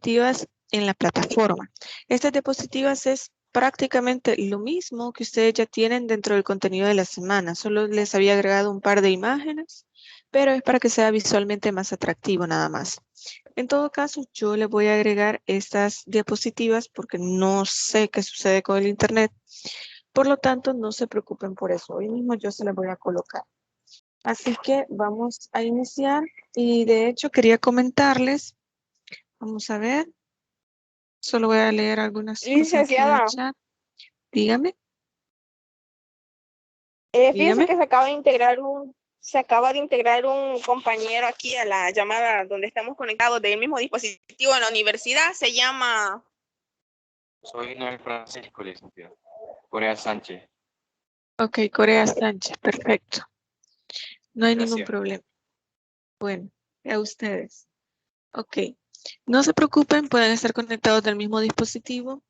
diapositivas en la plataforma. Estas diapositivas es prácticamente lo mismo que ustedes ya tienen dentro del contenido de la semana. Solo les había agregado un par de imágenes, pero es para que sea visualmente más atractivo nada más. En todo caso, yo le voy a agregar estas diapositivas porque no sé qué sucede con el internet. Por lo tanto, no se preocupen por eso. Hoy mismo yo se las voy a colocar. Así que vamos a iniciar y de hecho quería comentarles, vamos a ver, solo voy a leer algunas cosas aquí en el Licenciada, chat. Dígame. fíjese Dígame. que se acaba de integrar un compañero aquí a la llamada donde estamos conectados del mismo dispositivo en la universidad. Se llama. Soy Noel Francisco, licenciado. Corea Sánchez. Ok, Corea Sánchez, perfecto. No hay ningún Gracias. problema. Bueno, a ustedes. Ok, no se preocupen, pueden estar conectados del mismo dispositivo.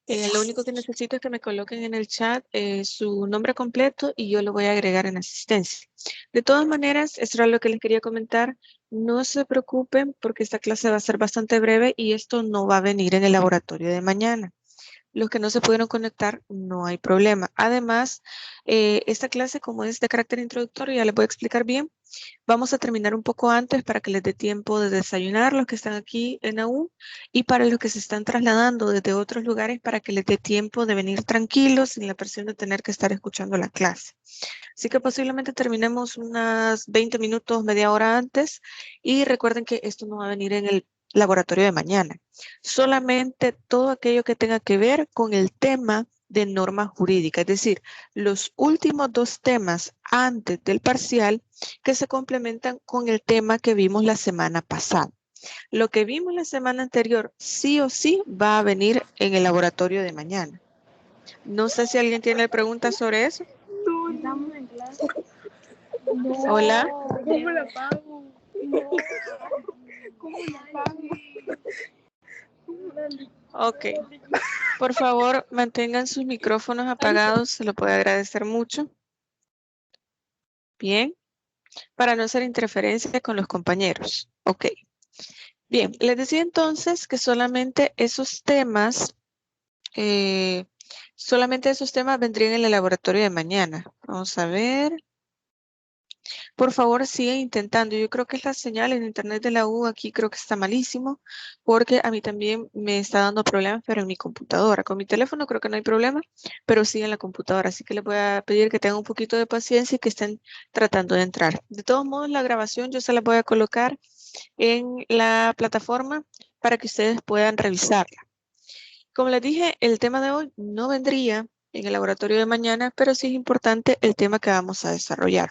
Lo único que necesito es que me coloquen en el chat su nombre completo y yo lo voy a agregar en asistencia. De todas maneras, eso era lo que les quería comentar. No se preocupen porque esta clase va a ser bastante breve y esto no va a venir en el laboratorio de mañana. Los que no se pudieron conectar, no hay problema. Además, esta clase, como es de carácter introductorio, ya les voy a explicar bien. Vamos a terminar un poco antes para que les dé tiempo de desayunar los que están aquí en AU y para los que se están trasladando desde otros lugares para que les dé tiempo de venir tranquilos sin la presión de tener que estar escuchando la clase. Así que posiblemente terminemos unas 20 minutos, media hora antes y recuerden que esto no va a venir en el laboratorio de mañana. Solamente todo aquello que tenga que ver con el tema de norma jurídica, es decir, los últimos dos temas antes del parcial que se complementan con el tema que vimos la semana pasada. Lo que vimos la semana anterior sí o sí va a venir en el laboratorio de mañana. No sé si alguien tiene preguntas sobre eso. Estamos en clase. No. Hola. ¿Cómo la pago? No. ¿Cómo la pago? Ok. Por favor, mantengan sus micrófonos apagados. Se lo puede agradecer mucho. Bien. Para no hacer interferencia con los compañeros. Ok. Bien. Les decía entonces que solamente esos temas vendrían en el laboratorio de mañana. Vamos a ver. Por favor, sigan intentando. Yo creo que es la señal en internet de la U. Aquí creo que está malísimo porque a mí también me está dando problemas, pero en mi computadora. Con mi teléfono creo que no hay problema, pero sí en la computadora. Así que les voy a pedir que tengan un poquito de paciencia y que estén tratando de entrar. De todos modos, la grabación yo se la voy a colocar en la plataforma para que ustedes puedan revisarla. Como les dije, el tema de hoy no vendría en el laboratorio de mañana, pero sí es importante el tema que vamos a desarrollar.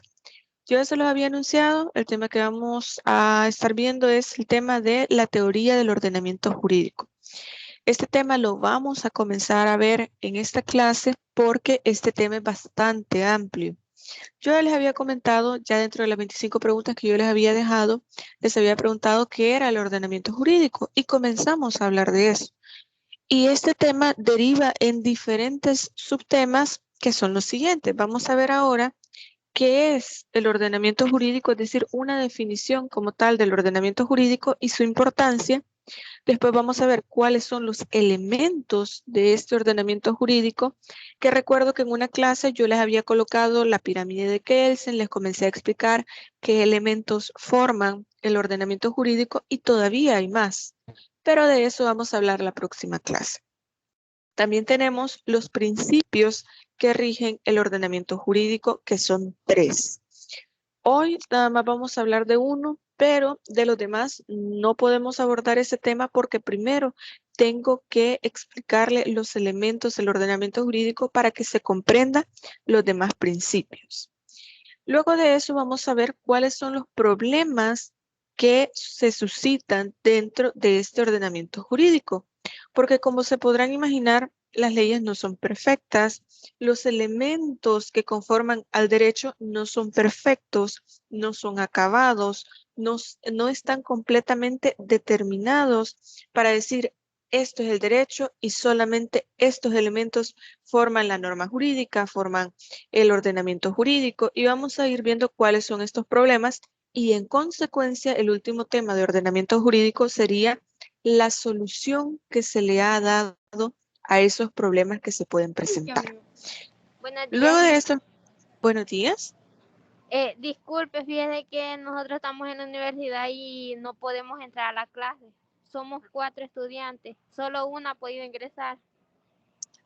Yo ya se los había anunciado, el tema que vamos a estar viendo es el tema de la teoría del ordenamiento jurídico. Este tema lo vamos a comenzar a ver en esta clase porque este tema es bastante amplio. Yo ya les había comentado, ya dentro de las 25 preguntas que yo les había dejado, les había preguntado qué era el ordenamiento jurídico y comenzamos a hablar de eso. Y este tema deriva en diferentes subtemas que son los siguientes. Vamos a ver ahora qué es el ordenamiento jurídico, es decir, una definición como tal del ordenamiento jurídico y su importancia. Después vamos a ver cuáles son los elementos de este ordenamiento jurídico, que recuerdo que en una clase yo les había colocado la pirámide de Kelsen, les comencé a explicar qué elementos forman el ordenamiento jurídico y todavía hay más, pero de eso vamos a hablar la próxima clase. También tenemos los principios que rigen el ordenamiento jurídico, que son 3. Hoy nada más vamos a hablar de uno, pero de los demás no podemos abordar ese tema porque primero tengo que explicarle los elementos del ordenamiento jurídico para que se comprenda los demás principios. Luego de eso vamos a ver cuáles son los problemas que se suscitan dentro de este ordenamiento jurídico, porque como se podrán imaginar, las leyes no son perfectas, los elementos que conforman al derecho no son perfectos, no son acabados, no están completamente determinados para decir esto es el derecho y solamente estos elementos forman la norma jurídica, forman el ordenamiento jurídico y vamos a ir viendo cuáles son estos problemas y en consecuencia el último tema de ordenamiento jurídico sería la solución que se le ha dado a esos problemas que se pueden presentar. Buenos días. Luego de esto, buenos días. Disculpe, fíjese que nosotros estamos en la universidad y no podemos entrar a la clase. Somos 4 estudiantes, solo una ha podido ingresar.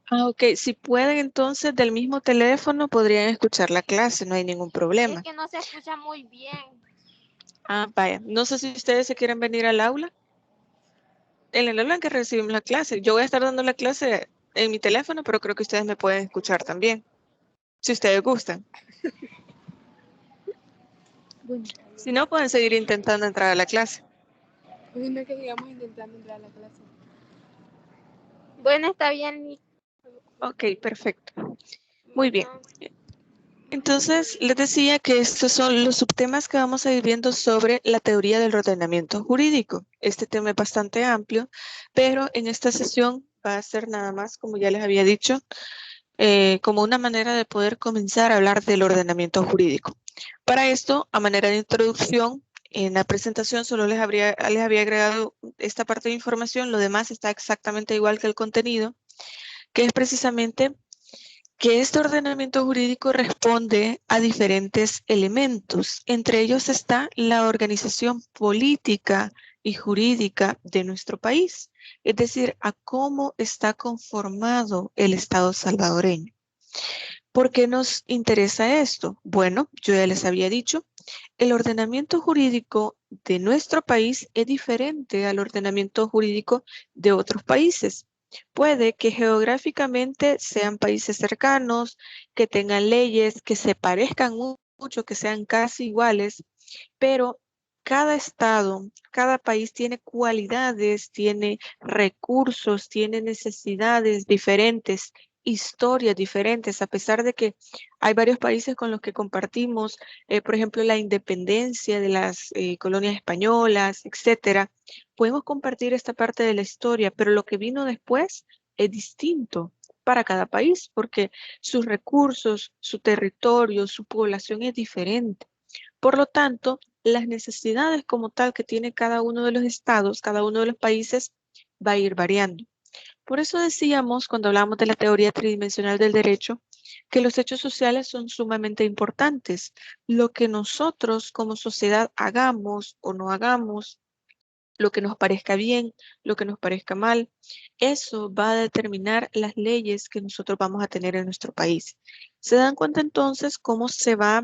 Ah, ok. Si pueden, entonces, del mismo teléfono podrían escuchar la clase, no hay ningún problema. Es que no se escucha muy bien. Ah, vaya. No sé si ustedes se quieren venir al aula. En el aula en que recibimos la clase. Yo voy a estar dando la clase en mi teléfono, pero creo que ustedes me pueden escuchar también. Si ustedes gustan. Si no, pueden seguir intentando entrar a la clase. Bueno, que sigamos intentando entrar a la clase. Bueno, está bien. Ok, perfecto. Muy bien. Entonces, les decía que estos son los subtemas que vamos a ir viendo sobre la teoría del ordenamiento jurídico. Este tema es bastante amplio, pero en esta sesión va a ser nada más, como ya les había dicho, como una manera de poder comenzar a hablar del ordenamiento jurídico. Para esto, a manera de introducción, en la presentación solo les había agregado esta parte de información, lo demás está exactamente igual que el contenido, que es precisamente que este ordenamiento jurídico responde a diferentes elementos. Entre ellos está la organización política y jurídica de nuestro país, es decir, a cómo está conformado el Estado salvadoreño. ¿Por qué nos interesa esto? Bueno, yo ya les había dicho, el ordenamiento jurídico de nuestro país es diferente al ordenamiento jurídico de otros países. Puede que geográficamente sean países cercanos, que tengan leyes que se parezcan mucho, que sean casi iguales, pero cada estado, cada país tiene cualidades, tiene recursos, tiene necesidades diferentes, historias diferentes, a pesar de que hay varios países con los que compartimos, por ejemplo, la independencia de las colonias españolas, etcétera. Podemos compartir esta parte de la historia, pero lo que vino después es distinto para cada país, porque sus recursos, su territorio, su población es diferente. Por lo tanto, las necesidades como tal que tiene cada uno de los estados, cada uno de los países, va a ir variando. Por eso decíamos, cuando hablamos de la teoría tridimensional del derecho, que los hechos sociales son sumamente importantes. Lo que nosotros como sociedad hagamos o no hagamos, lo que nos parezca bien, lo que nos parezca mal, eso va a determinar las leyes que nosotros vamos a tener en nuestro país. ¿Se dan cuenta entonces cómo se va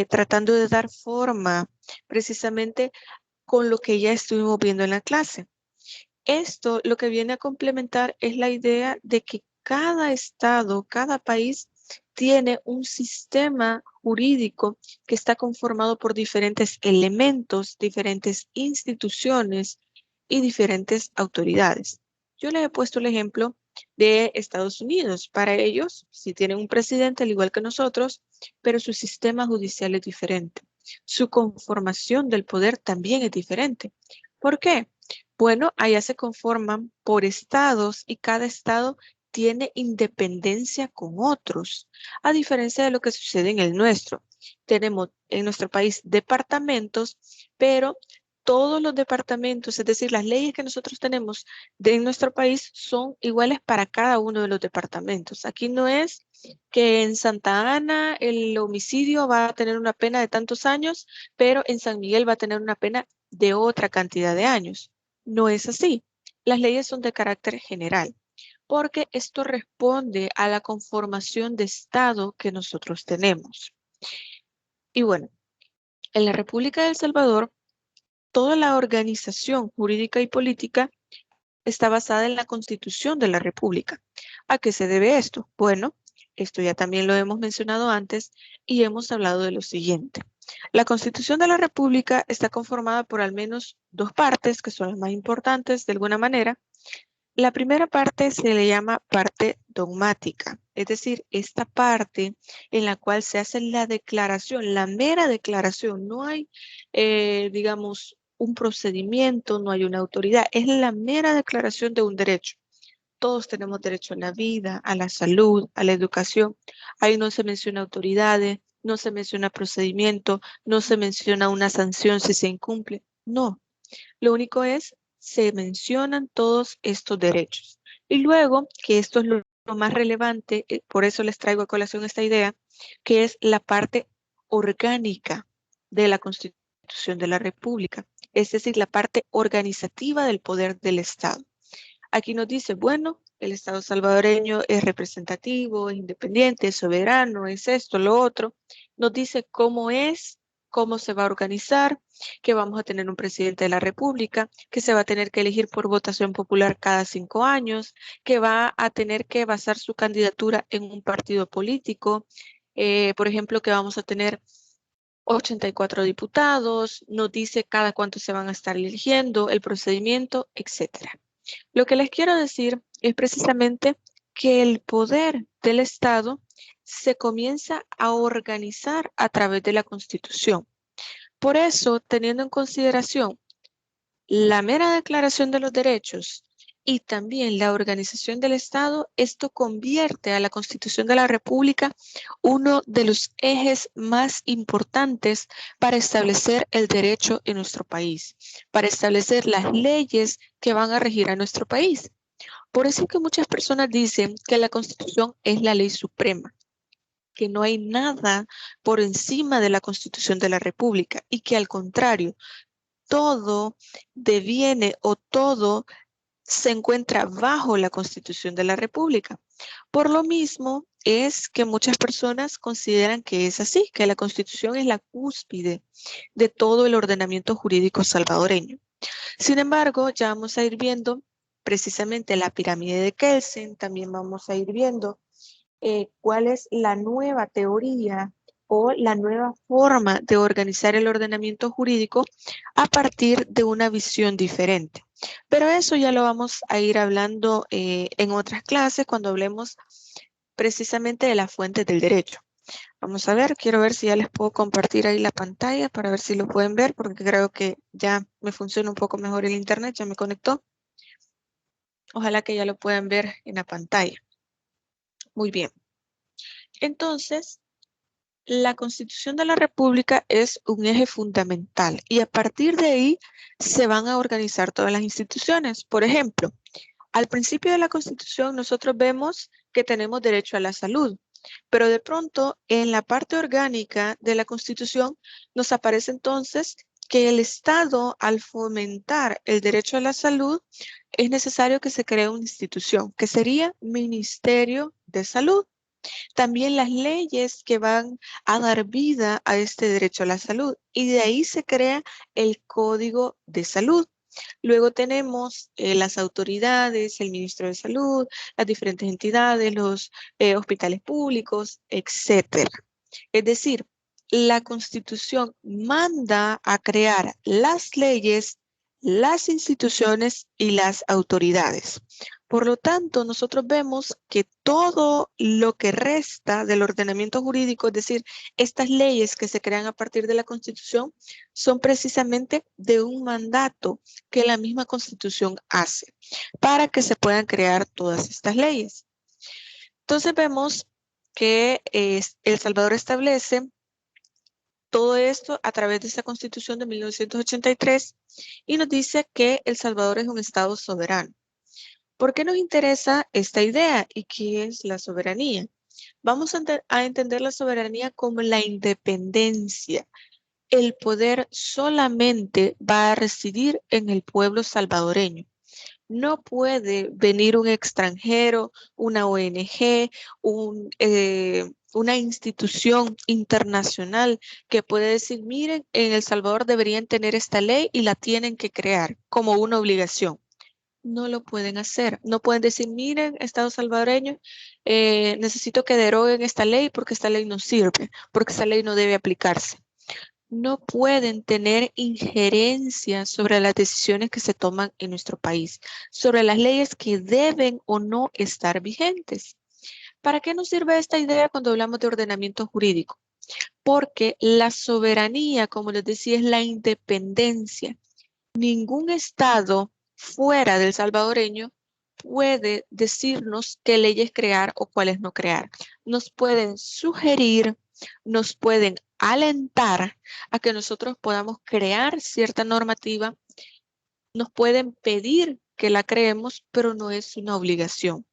tratando de dar forma precisamente con lo que ya estuvimos viendo en la clase? Esto lo que viene a complementar es la idea de que cada estado, cada país tiene un sistema jurídico que está conformado por diferentes elementos, diferentes instituciones y diferentes autoridades. Yo les he puesto el ejemplo de Estados Unidos. Para ellos, sí tienen un presidente al igual que nosotros, pero su sistema judicial es diferente. Su conformación del poder también es diferente. ¿Por qué? Bueno, allá se conforman por estados y cada estado tiene independencia con otros, a diferencia de lo que sucede en el nuestro. Tenemos en nuestro país departamentos, pero todos los departamentos, es decir, las leyes que nosotros tenemos en nuestro país son iguales para cada uno de los departamentos. Aquí no es que en Santa Ana el homicidio va a tener una pena de tantos años, pero en San Miguel va a tener una pena de otra cantidad de años. No es así. Las leyes son de carácter general, porque esto responde a la conformación de Estado que nosotros tenemos. Y bueno, en la República de El Salvador, toda la organización jurídica y política está basada en la Constitución de la República. ¿A qué se debe esto? Bueno, esto ya también lo hemos mencionado antes y hemos hablado de lo siguiente. La Constitución de la República está conformada por al menos dos partes, que son las más importantes de alguna manera. La primera parte se le llama parte dogmática, es decir, esta parte en la cual se hace la declaración, la mera declaración. No hay, digamos, un procedimiento, no hay una autoridad, es la mera declaración de un derecho. Todos tenemos derecho a la vida, a la salud, a la educación. Ahí no se menciona autoridades, no se menciona procedimiento, no se menciona una sanción si se incumple. No, lo único es se mencionan todos estos derechos. Y luego, que esto es lo más relevante, por eso les traigo a colación esta idea, que es la parte orgánica de la Constitución de la República, es decir, la parte organizativa del poder del Estado. Aquí nos dice, bueno, el Estado salvadoreño es representativo, es independiente, es soberano, es esto, lo otro. Nos dice cómo es, cómo se va a organizar, que vamos a tener un presidente de la República, que se va a tener que elegir por votación popular cada 5 años, que va a tener que basar su candidatura en un partido político, por ejemplo, que vamos a tener 84 diputados, nos dice cada cuánto se van a estar eligiendo, el procedimiento, etcétera. Lo que les quiero decir es precisamente que el poder del Estado se comienza a organizar a través de la Constitución. Por eso, teniendo en consideración la mera declaración de los derechos y también la organización del Estado, esto convierte a la Constitución de la República uno de los ejes más importantes para establecer el derecho en nuestro país, para establecer las leyes que van a regir a nuestro país. Por eso es que muchas personas dicen que la Constitución es la ley suprema, que no hay nada por encima de la Constitución de la República y que al contrario, todo deviene o todo se encuentra bajo la Constitución de la República. Por lo mismo es que muchas personas consideran que es así, que la Constitución es la cúspide de todo el ordenamiento jurídico salvadoreño. Sin embargo, ya vamos a ir viendo precisamente la pirámide de Kelsen, también vamos a ir viendo cuál es la nueva teoría o la nueva forma de organizar el ordenamiento jurídico a partir de una visión diferente. Pero eso ya lo vamos a ir hablando en otras clases cuando hablemos precisamente de las fuentes del derecho. Vamos a ver, quiero ver si ya les puedo compartir ahí la pantalla para ver si lo pueden ver, porque creo que ya me funciona un poco mejor el internet, ya me conectó. Ojalá que ya lo puedan ver en la pantalla. Muy bien. Entonces, la Constitución de la República es un eje fundamental y a partir de ahí se van a organizar todas las instituciones. Por ejemplo, al principio de la Constitución nosotros vemos que tenemos derecho a la salud, pero de pronto en la parte orgánica de la Constitución nos aparece entonces que el Estado, al fomentar el derecho a la salud, es necesario que se cree una institución, que sería Ministerio de Salud. También las leyes que van a dar vida a este derecho a la salud y de ahí se crea el Código de Salud. Luego tenemos las autoridades, el ministro de Salud, las diferentes entidades, los hospitales públicos, etcétera. Es decir, la Constitución manda a crear las leyes, las instituciones y las autoridades. Por lo tanto, nosotros vemos que todo lo que resta del ordenamiento jurídico, es decir, estas leyes que se crean a partir de la Constitución, son precisamente de un mandato que la misma Constitución hace para que se puedan crear todas estas leyes. Entonces vemos que El Salvador establece todo esto a través de esa Constitución de 1983 y nos dice que El Salvador es un Estado soberano. ¿Por qué nos interesa esta idea y qué es la soberanía? Vamos a entender la soberanía como la independencia. El poder solamente va a residir en el pueblo salvadoreño. No puede venir un extranjero, una ONG, una institución internacional que puede decir, miren, en El Salvador deberían tener esta ley y la tienen que crear como una obligación. No lo pueden hacer. No pueden decir, miren, Estado salvadoreño, necesito que deroguen esta ley porque esta ley no sirve, porque esta ley no debe aplicarse. No pueden tener injerencia sobre las decisiones que se toman en nuestro país, sobre las leyes que deben o no estar vigentes. ¿Para qué nos sirve esta idea cuando hablamos de ordenamiento jurídico? Porque la soberanía, como les decía, es la independencia. Ningún Estado fuera del salvadoreño puede decirnos qué leyes crear o cuáles no crear. Nos pueden sugerir, nos pueden alentar a que nosotros podamos crear cierta normativa nos pueden pedir que la creemos, pero no es una obligación.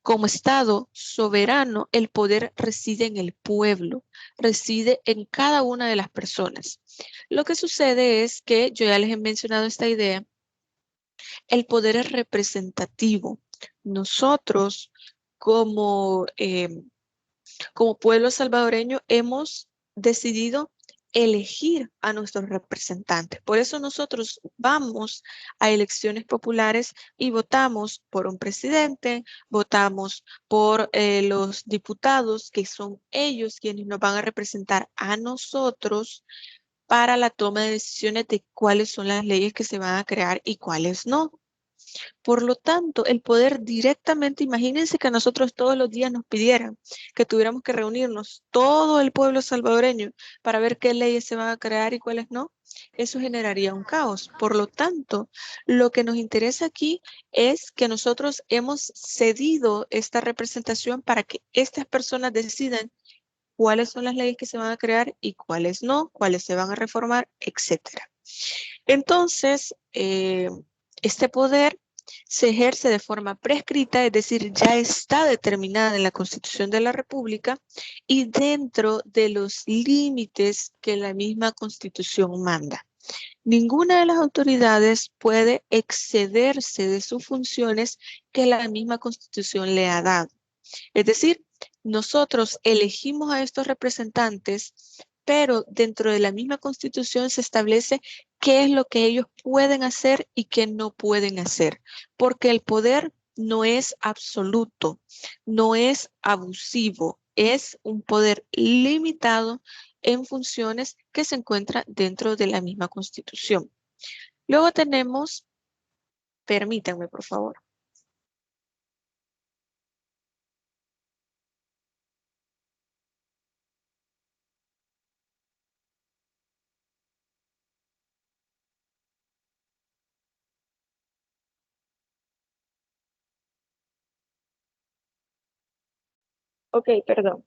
Como Estado soberano, el poder reside en el pueblo, reside en cada una de las personas. Lo que sucede es que, yo ya les he mencionado esta idea, el poder es representativo. Nosotros, como, como pueblo salvadoreño, hemos decidido elegir a nuestros representantes. Por eso nosotros vamos a elecciones populares y votamos por un presidente, votamos por los diputados, que son ellos quienes nos van a representar a nosotros para la toma de decisiones de cuáles son las leyes que se van a crear y cuáles no. Por lo tanto, el poder directamente, imagínense que a nosotros todos los días nos pidieran que tuviéramos que reunirnos todo el pueblo salvadoreño para ver qué leyes se van a crear y cuáles no. Eso generaría un caos. Por lo tanto, lo que nos interesa aquí es que nosotros hemos cedido esta representación para que estas personas decidan cuáles son las leyes que se van a crear y cuáles no, cuáles se van a reformar, etcétera. Entonces, este poder se ejerce de forma prescrita, es decir, ya está determinada en la Constitución de la República y dentro de los límites que la misma Constitución manda. Ninguna de las autoridades puede excederse de sus funciones que la misma Constitución le ha dado. Es decir, nosotros elegimos a estos representantes, pero dentro de la misma Constitución se establece qué es lo que ellos pueden hacer y qué no pueden hacer, porque el poder no es absoluto, no es abusivo, es un poder limitado en funciones que se encuentra dentro de la misma Constitución. Luego tenemos, permítanme por favor. Ok, perdón.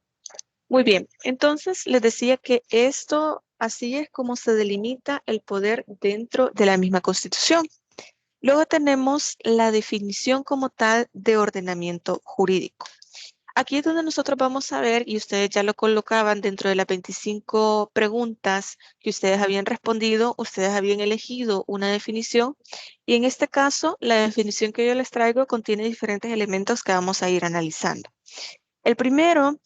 Muy bien, entonces les decía que esto así es como se delimita el poder dentro de la misma Constitución. Luego tenemos la definición como tal de ordenamiento jurídico. Aquí es donde nosotros vamos a ver, y ustedes ya lo colocaban dentro de las 25 preguntas que ustedes habían respondido, ustedes habían elegido una definición, y en este caso la definición que yo les traigo contiene diferentes elementos que vamos a ir analizando. El primero,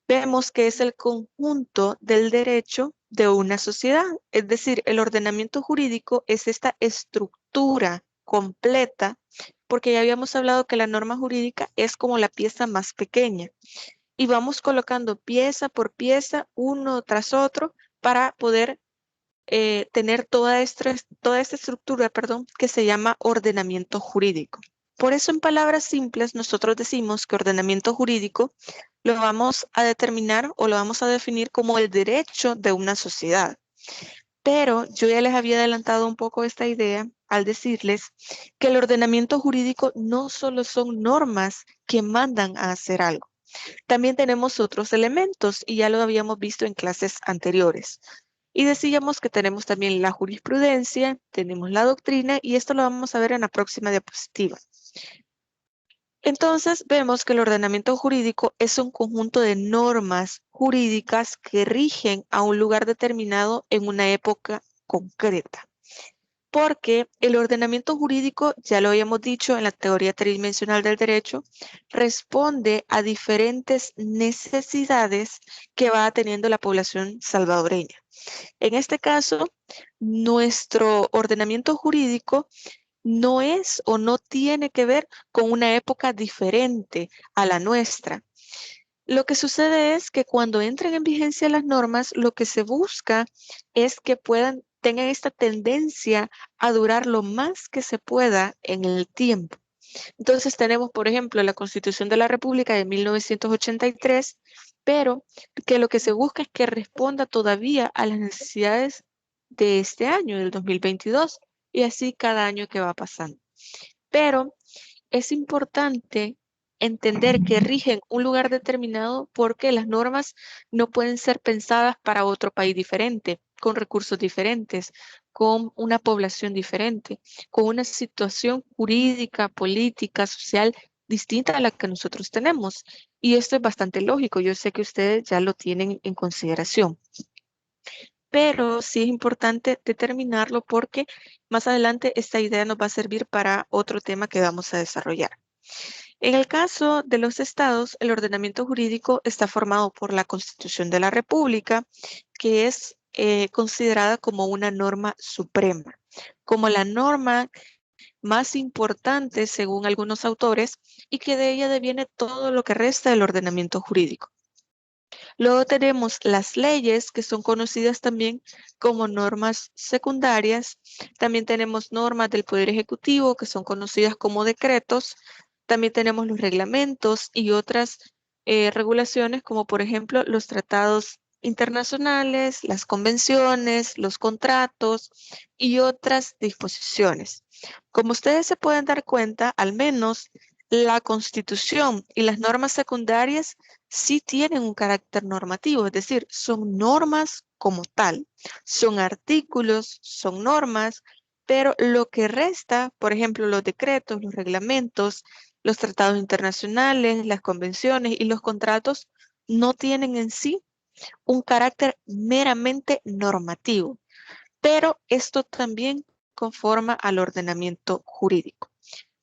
vemos que es el conjunto del derecho de una sociedad, es decir, el ordenamiento jurídico es esta estructura completa, porque ya habíamos hablado que la norma jurídica es como la pieza más pequeña y vamos colocando pieza por pieza, uno tras otro, para poder tener toda esta estructura, que se llama ordenamiento jurídico. Por eso, en palabras simples, nosotros decimos que ordenamiento jurídico lo vamos a determinar o lo vamos a definir como el derecho de una sociedad. Pero yo ya les había adelantado un poco esta idea al decirles que el ordenamiento jurídico no solo son normas que mandan a hacer algo. También tenemos otros elementos y ya lo habíamos visto en clases anteriores. Y decíamos que tenemos también la jurisprudencia, tenemos la doctrina y esto lo vamos a ver en la próxima diapositiva. Entonces vemos que el ordenamiento jurídico es un conjunto de normas jurídicas que rigen a un lugar determinado en una época concreta. Porque el ordenamiento jurídico, ya lo habíamos dicho en la teoría tridimensional del derecho, responde a diferentes necesidades que va teniendo la población salvadoreña. En este caso, nuestro ordenamiento jurídico no es o no tiene que ver con una época diferente a la nuestra. Lo que sucede es que cuando entran en vigencia las normas, lo que se busca es que tengan esta tendencia a durar lo más que se pueda en el tiempo. Entonces tenemos, por ejemplo, la Constitución de la República de 1983, pero que lo que se busca es que responda todavía a las necesidades de este año, del 2022, y así cada año que va pasando. Pero es importante entender que rigen un lugar determinado porque las normas no pueden ser pensadas para otro país diferente, con recursos diferentes, con una población diferente, con una situación jurídica, política, social distinta a la que nosotros tenemos. Y esto es bastante lógico. Yo sé que ustedes ya lo tienen en consideración. Pero sí es importante determinarlo porque más adelante esta idea nos va a servir para otro tema que vamos a desarrollar. En el caso de los estados, el ordenamiento jurídico está formado por la Constitución de la República, que es considerada como una norma suprema, como la norma más importante según algunos autores y que de ella deviene todo lo que resta del ordenamiento jurídico. Luego tenemos las leyes, que son conocidas también como normas secundarias. También tenemos normas del Poder Ejecutivo, que son conocidas como decretos. También tenemos los reglamentos y otras regulaciones, como por ejemplo los tratados internacionales, las convenciones, los contratos y otras disposiciones. Como ustedes se pueden dar cuenta, al menos la Constitución y las normas secundarias sí tienen un carácter normativo, es decir, son normas como tal, son artículos, son normas, pero lo que resta, por ejemplo, los decretos, los reglamentos, los tratados internacionales, las convenciones y los contratos no tienen en sí un carácter meramente normativo, pero esto también conforma al ordenamiento jurídico.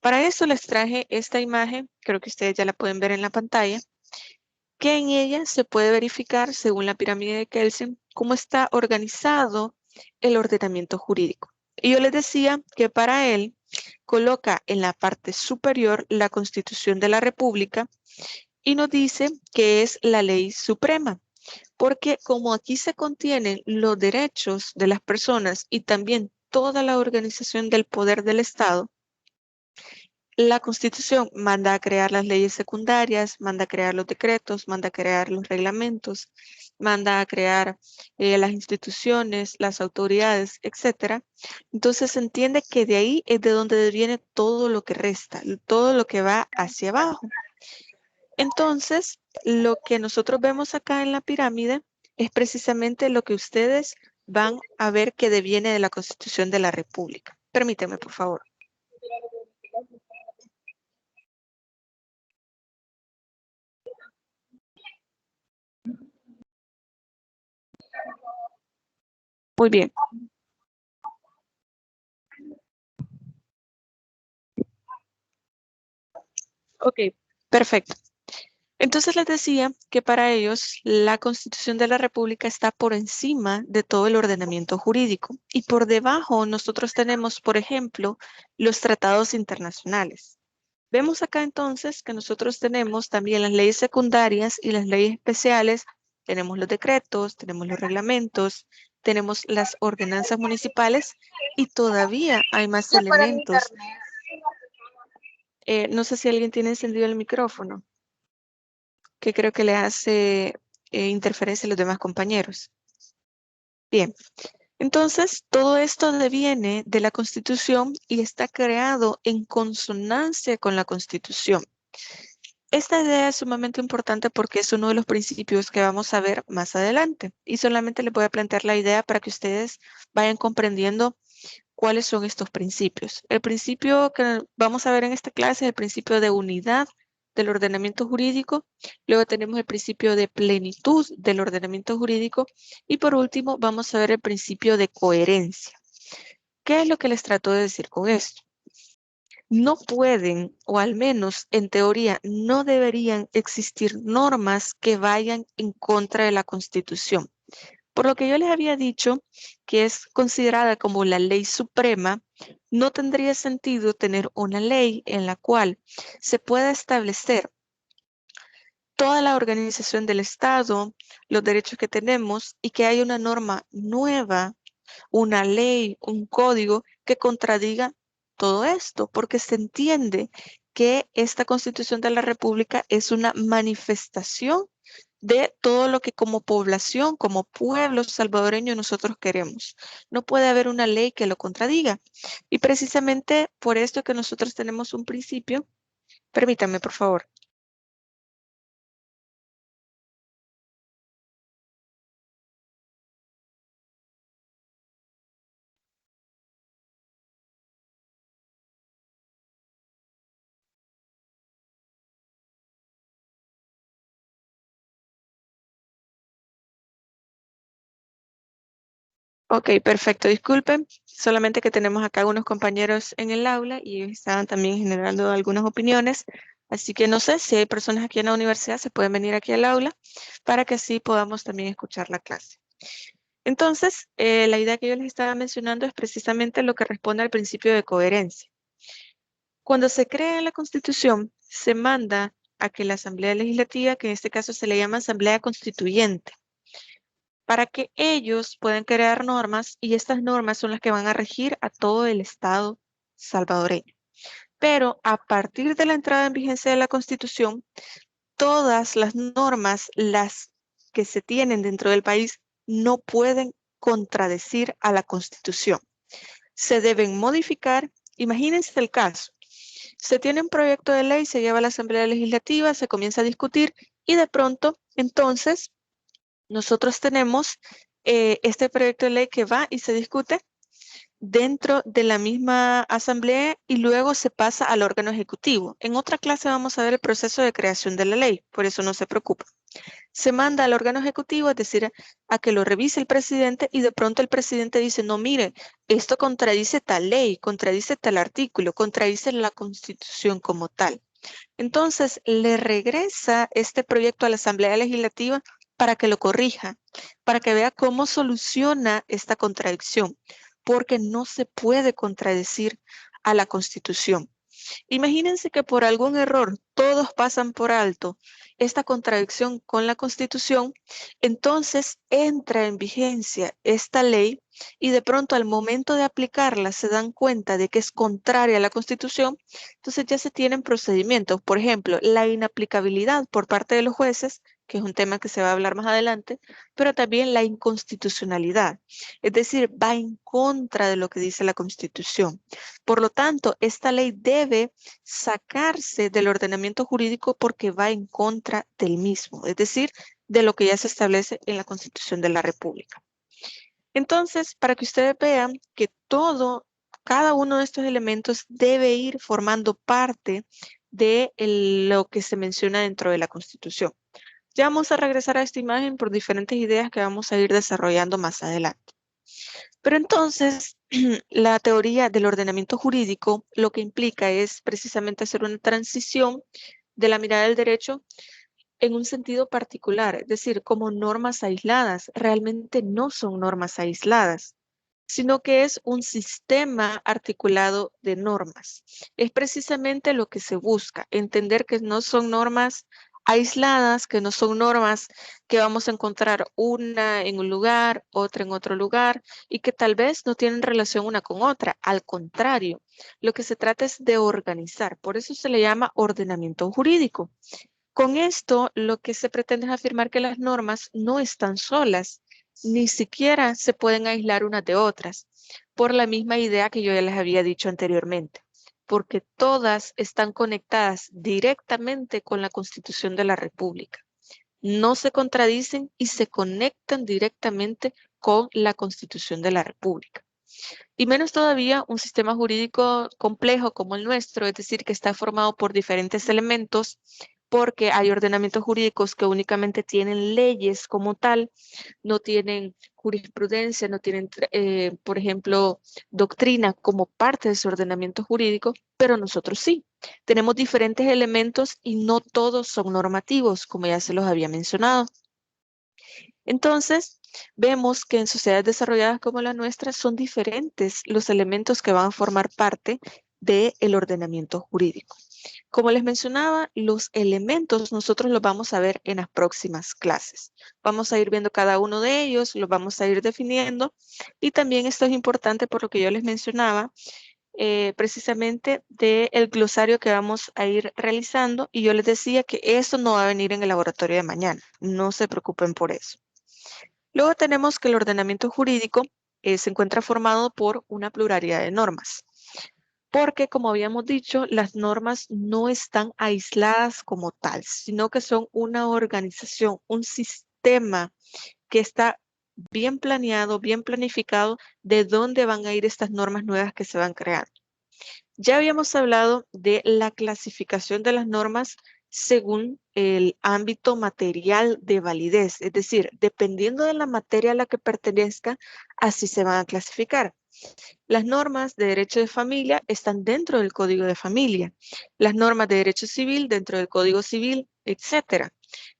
Para eso les traje esta imagen, creo que ustedes ya la pueden ver en la pantalla, que en ella se puede verificar, según la pirámide de Kelsen, cómo está organizado el ordenamiento jurídico. Y yo les decía que para él coloca en la parte superior la Constitución de la República y nos dice que es la ley suprema, porque como aquí se contienen los derechos de las personas y también toda la organización del poder del Estado, la Constitución manda a crear las leyes secundarias, manda a crear los decretos, manda a crear los reglamentos, manda a crear las instituciones, las autoridades, etcétera. Entonces se entiende que de ahí es de donde viene todo lo que resta, todo lo que va hacia abajo. Entonces, lo que nosotros vemos acá en la pirámide es precisamente lo que ustedes van a ver que deviene de la Constitución de la República. Permíteme, por favor. Muy bien. Ok, perfecto. Entonces les decía que para ellos la Constitución de la República está por encima de todo el ordenamiento jurídico y por debajo nosotros tenemos, por ejemplo, los tratados internacionales. Vemos acá entonces que nosotros tenemos también las leyes secundarias y las leyes especiales, tenemos los decretos, tenemos los reglamentos, tenemos las ordenanzas municipales y todavía hay más elementos. No sé si alguien tiene encendido el micrófono, que creo que le hace interferencia a los demás compañeros. Bien, entonces todo esto deviene de la Constitución y está creado en consonancia con la Constitución. Esta idea es sumamente importante porque es uno de los principios que vamos a ver más adelante y solamente les voy a plantear la idea para que ustedes vayan comprendiendo cuáles son estos principios. El principio que vamos a ver en esta clase es el principio de unidad del ordenamiento jurídico. Luego tenemos el principio de plenitud del ordenamiento jurídico. Y por último, vamos a ver el principio de coherencia. ¿Qué es lo que les trato de decir con esto? No pueden, o al menos en teoría, no deberían existir normas que vayan en contra de la Constitución. Por lo que yo les había dicho que es considerada como la ley suprema, no tendría sentido tener una ley en la cual se pueda establecer toda la organización del Estado, los derechos que tenemos y que haya una norma nueva, una ley, un código que contradiga todo esto, porque se entiende que esta Constitución de la República es una manifestación de todo lo que como población, como pueblo salvadoreño nosotros queremos. No puede haber una ley que lo contradiga. Y precisamente por esto que nosotros tenemos un principio, permítame por favor. Ok, perfecto. Disculpen, solamente que tenemos acá unos compañeros en el aula y ellos estaban también generando algunas opiniones. Así que no sé si hay personas aquí en la universidad, se pueden venir aquí al aula para que así podamos también escuchar la clase. Entonces, la idea que yo les estaba mencionando es precisamente lo que responde al principio de coherencia. Cuando se crea la Constitución, se manda a que la Asamblea Legislativa, que en este caso se le llama Asamblea Constituyente, para que ellos puedan crear normas y estas normas son las que van a regir a todo el Estado salvadoreño. Pero a partir de la entrada en vigencia de la Constitución, todas las normas, las que se tienen dentro del país, no pueden contradecir a la Constitución. Se deben modificar. Imagínense el caso. Se tiene un proyecto de ley, se lleva a la Asamblea Legislativa, se comienza a discutir y de pronto, entonces, nosotros tenemos este proyecto de ley que va y se discute dentro de la misma asamblea y luego se pasa al órgano ejecutivo. En otra clase vamos a ver el proceso de creación de la ley, por eso no se preocupen. Se manda al órgano ejecutivo, es decir, a que lo revise el presidente y de pronto el presidente dice, no, mire, esto contradice tal ley, contradice tal artículo, contradice la Constitución como tal. Entonces, le regresa este proyecto a la Asamblea Legislativa para que lo corrija, para que vea cómo soluciona esta contradicción, porque no se puede contradecir a la Constitución. Imagínense que por algún error todos pasan por alto esta contradicción con la Constitución, entonces entra en vigencia esta ley y de pronto al momento de aplicarla se dan cuenta de que es contraria a la Constitución, entonces ya se tienen procedimientos. Por ejemplo, la inaplicabilidad por parte de los jueces, que es un tema que se va a hablar más adelante, pero también la inconstitucionalidad, es decir, va en contra de lo que dice la Constitución. Por lo tanto, esta ley debe sacarse del ordenamiento jurídico porque va en contra del mismo, es decir, de lo que ya se establece en la Constitución de la República. Entonces, para que ustedes vean que cada uno de estos elementos debe ir formando parte de lo que se menciona dentro de la Constitución. Ya vamos a regresar a esta imagen por diferentes ideas que vamos a ir desarrollando más adelante. Pero entonces, la teoría del ordenamiento jurídico lo que implica es precisamente hacer una transición de la mirada del derecho en un sentido particular, es decir, como normas aisladas. Realmente no son normas aisladas, sino que es un sistema articulado de normas. Es precisamente lo que se busca, entender que no son normas aisladas, que no son normas que vamos a encontrar una en un lugar, otra en otro lugar, y que tal vez no tienen relación una con otra. Al contrario, lo que se trata es de organizar. Por eso se le llama ordenamiento jurídico. Con esto, lo que se pretende es afirmar que las normas no están solas, ni siquiera se pueden aislar unas de otras, por la misma idea que yo ya les había dicho anteriormente, porque todas están conectadas directamente con la Constitución de la República. No se contradicen y se conectan directamente con la Constitución de la República. Y menos todavía un sistema jurídico complejo como el nuestro, es decir, que está formado por diferentes elementos, porque hay ordenamientos jurídicos que únicamente tienen leyes como tal, no tienen jurisprudencia, no tienen, por ejemplo, doctrina como parte de su ordenamiento jurídico, pero nosotros sí. Tenemos diferentes elementos y no todos son normativos, como ya se los había mencionado. Entonces, vemos que en sociedades desarrolladas como la nuestra son diferentes los elementos que van a formar parte del ordenamiento jurídico. Como les mencionaba, los elementos nosotros los vamos a ver en las próximas clases. Vamos a ir viendo cada uno de ellos, los vamos a ir definiendo y también esto es importante por lo que yo les mencionaba, precisamente del glosario que vamos a ir realizando y yo les decía que eso no va a venir en el laboratorio de mañana, no se preocupen por eso. Luego tenemos que el ordenamiento jurídico se encuentra formado por una pluralidad de normas, porque como habíamos dicho, las normas no están aisladas como tal, sino que son una organización, un sistema que está bien planeado, bien planificado de dónde van a ir estas normas nuevas que se van creando. Ya habíamos hablado de la clasificación de las normas según el ámbito material de validez, es decir, dependiendo de la materia a la que pertenezca, así se van a clasificar. Las normas de derecho de familia están dentro del Código de Familia, las normas de derecho civil dentro del Código Civil, etc.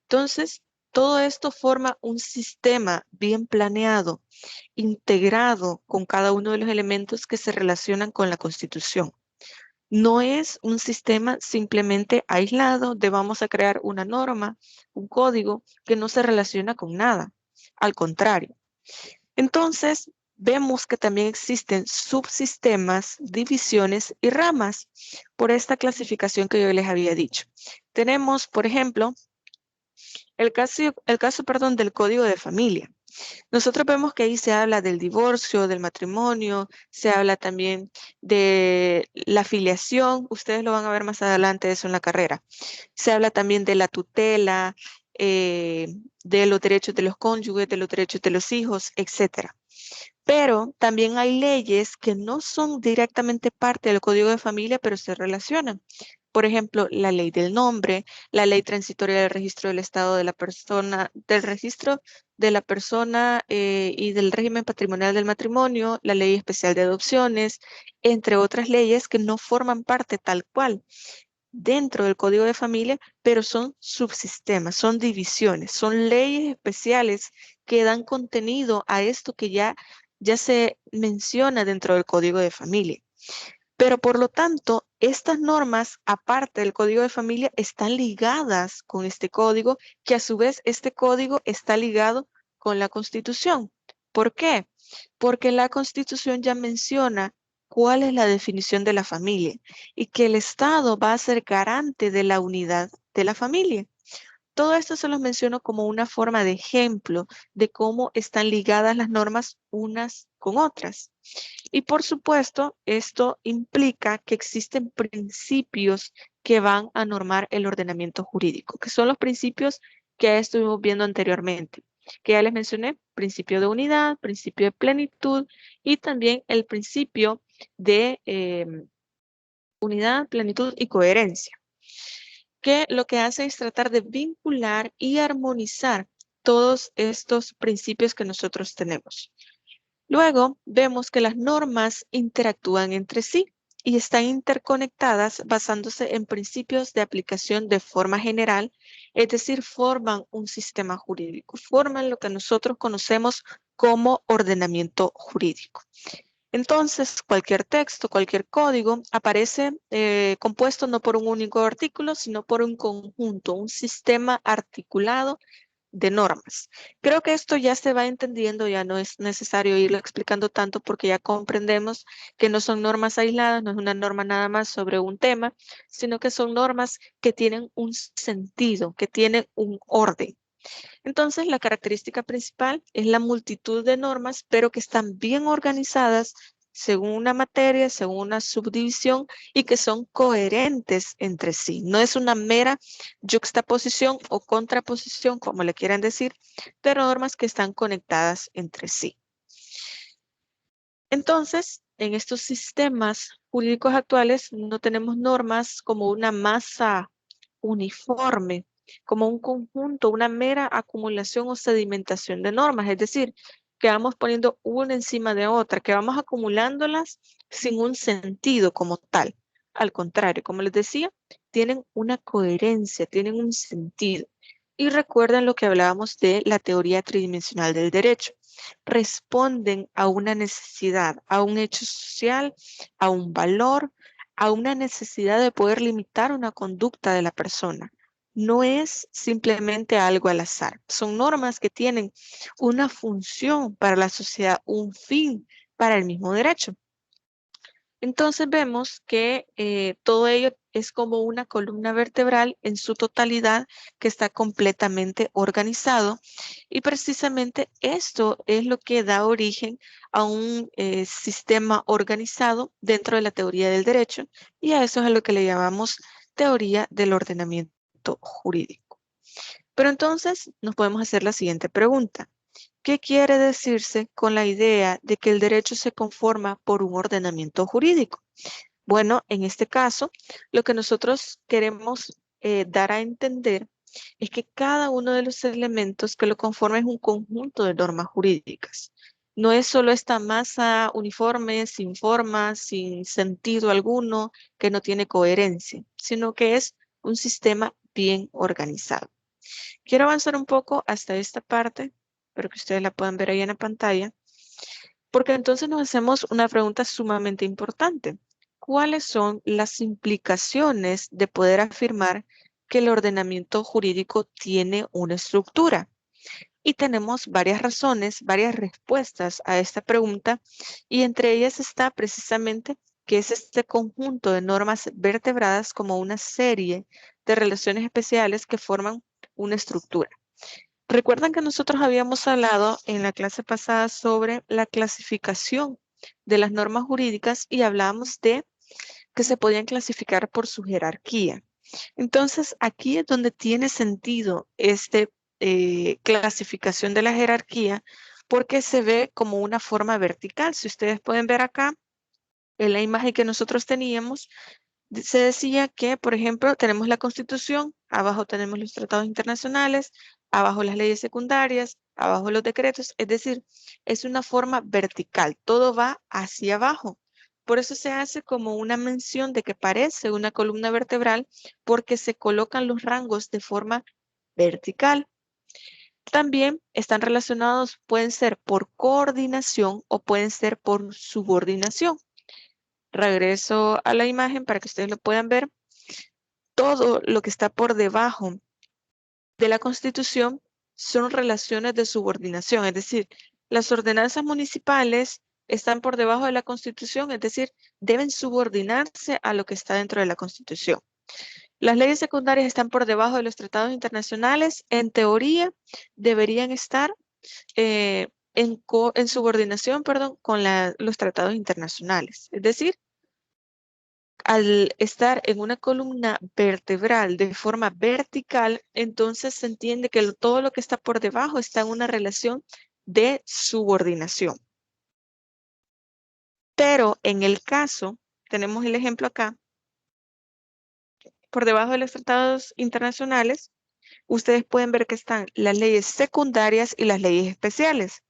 Entonces, todo esto forma un sistema bien planeado, integrado con cada uno de los elementos que se relacionan con la Constitución. No es un sistema simplemente aislado de vamos a crear una norma, un código que no se relaciona con nada. Al contrario. Entonces, vemos que también existen subsistemas, divisiones y ramas por esta clasificación que yo les había dicho. Tenemos, por ejemplo, el caso del Código de Familia. Nosotros vemos que ahí se habla del divorcio, del matrimonio, se habla también de la filiación, ustedes lo van a ver más adelante eso en la carrera. Se habla también de la tutela, de los derechos de los cónyuges, de los derechos de los hijos, etc. Pero también hay leyes que no son directamente parte del Código de Familia, pero se relacionan. Por ejemplo, la ley del nombre, la ley transitoria del registro del estado de la persona, del registro de la persona y del régimen patrimonial del matrimonio, la ley especial de adopciones, entre otras leyes que no forman parte tal cual dentro del Código de Familia, pero son subsistemas, son divisiones, son leyes especiales que dan contenido a esto que ya se menciona dentro del Código de Familia. Pero por lo tanto, estas normas, aparte del Código de Familia, están ligadas con este código, que a su vez este código está ligado con la Constitución. ¿Por qué? Porque la Constitución ya menciona cuál es la definición de la familia y que el Estado va a ser garante de la unidad de la familia. Todo esto se los menciono como una forma de ejemplo de cómo están ligadas las normas unas con otras. Y por supuesto, esto implica que existen principios que van a normar el ordenamiento jurídico, que son los principios que estuvimos viendo anteriormente, que ya les mencioné: principio de unidad, principio de plenitud y también el principio de unidad, plenitud y coherencia, que lo que hace es tratar de vincular y armonizar todos estos principios que nosotros tenemos. Luego vemos que las normas interactúan entre sí y están interconectadas basándose en principios de aplicación de forma general, es decir, forman un sistema jurídico, forman lo que nosotros conocemos como ordenamiento jurídico. Entonces, cualquier texto, cualquier código aparece compuesto no por un único artículo, sino por un conjunto, un sistema articulado de normas. Creo que esto ya se va entendiendo, ya no es necesario irlo explicando tanto porque ya comprendemos que no son normas aisladas, no es una norma nada más sobre un tema, sino que son normas que tienen un sentido, que tienen un orden. Entonces, la característica principal es la multitud de normas, pero que están bien organizadas según una materia, según una subdivisión y que son coherentes entre sí. No es una mera yuxtaposición o contraposición, como le quieran decir, de normas que están conectadas entre sí. Entonces, en estos sistemas jurídicos actuales no tenemos normas como una masa uniforme, como un conjunto, una mera acumulación o sedimentación de normas, es decir, que vamos poniendo una encima de otra, que vamos acumulándolas sin un sentido como tal. Al contrario, como les decía, tienen una coherencia, tienen un sentido. Y recuerden lo que hablábamos de la teoría tridimensional del derecho. Responden a una necesidad, a un hecho social, a un valor, a una necesidad de poder limitar una conducta de la persona. No es simplemente algo al azar. Son normas que tienen una función para la sociedad, un fin para el mismo derecho. Entonces vemos que todo ello es como una columna vertebral en su totalidad que está completamente organizado y precisamente esto es lo que da origen a un sistema organizado dentro de la teoría del derecho y a eso es a lo que le llamamos teoría del ordenamiento jurídico. Pero entonces nos podemos hacer la siguiente pregunta. ¿Qué quiere decirse con la idea de que el derecho se conforma por un ordenamiento jurídico? Bueno, en este caso, lo que nosotros queremos dar a entender es que cada uno de los elementos que lo conforman es un conjunto de normas jurídicas. No es solo esta masa uniforme, sin forma, sin sentido alguno, que no tiene coherencia, sino que es un sistema bien organizado. Quiero avanzar un poco hasta esta parte, pero que ustedes la puedan ver ahí en la pantalla, porque entonces nos hacemos una pregunta sumamente importante. ¿Cuáles son las implicaciones de poder afirmar que el ordenamiento jurídico tiene una estructura? Y tenemos varias razones, varias respuestas a esta pregunta, y entre ellas está precisamente que es este conjunto de normas vertebradas como una serie de relaciones especiales que forman una estructura. Recuerdan que nosotros habíamos hablado en la clase pasada sobre la clasificación de las normas jurídicas y hablábamos de que se podían clasificar por su jerarquía. Entonces, aquí es donde tiene sentido esta clasificación de la jerarquía porque se ve como una forma vertical. Si ustedes pueden ver acá en la imagen que nosotros teníamos, se decía que, por ejemplo, tenemos la Constitución, abajo tenemos los tratados internacionales, abajo las leyes secundarias, abajo los decretos, es decir, es una forma vertical, todo va hacia abajo. Por eso se hace como una mención de que parece una columna vertebral porque se colocan los rangos de forma vertical. También están relacionados, pueden ser por coordinación o pueden ser por subordinación. Regreso a la imagen para que ustedes lo puedan ver. Todo lo que está por debajo de la Constitución son relaciones de subordinación, es decir, las ordenanzas municipales están por debajo de la Constitución, es decir, deben subordinarse a lo que está dentro de la Constitución. Las leyes secundarias están por debajo de los tratados internacionales, en teoría deberían estar en subordinación, con los tratados internacionales, es decir, al estar en una columna vertebral de forma vertical, entonces se entiende que todo lo que está por debajo está en una relación de subordinación. Pero en el caso, tenemos el ejemplo acá, por debajo de los tratados internacionales, ustedes pueden ver que están las leyes secundarias y las leyes especiales.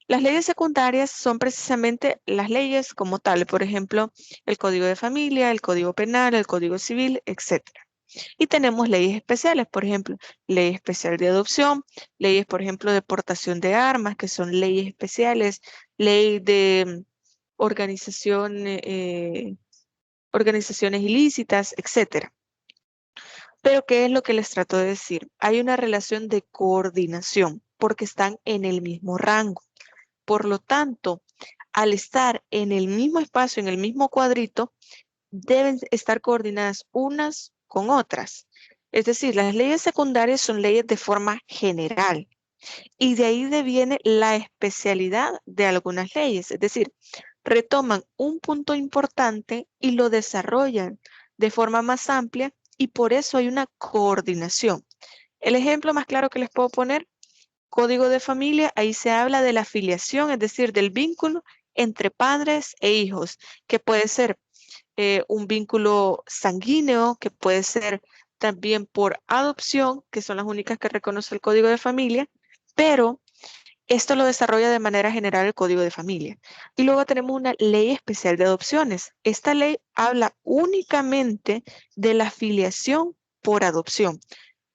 Las leyes secundarias son precisamente las leyes como tal, por ejemplo, el Código de Familia, el Código Penal, el Código Civil, etc. Y tenemos leyes especiales, por ejemplo, ley especial de adopción, leyes, por ejemplo, de portación de armas, que son leyes especiales, ley de organizaciones ilícitas, etc. Pero, ¿qué es lo que les trato de decir? Hay una relación de coordinación porque están en el mismo rango. Por lo tanto, al estar en el mismo espacio, en el mismo cuadrito, deben estar coordinadas unas con otras. Es decir, las leyes secundarias son leyes de forma general y de ahí deviene la especialidad de algunas leyes. Es decir, retoman un punto importante y lo desarrollan de forma más amplia y por eso hay una coordinación. El ejemplo más claro que les puedo poner, Código de Familia, ahí se habla de la filiación, es decir, del vínculo entre padres e hijos, que puede ser un vínculo sanguíneo, que puede ser también por adopción, que son las únicas que reconoce el Código de Familia, pero esto lo desarrolla de manera general el Código de Familia. Y luego tenemos una ley especial de adopciones. Esta ley habla únicamente de la filiación por adopción.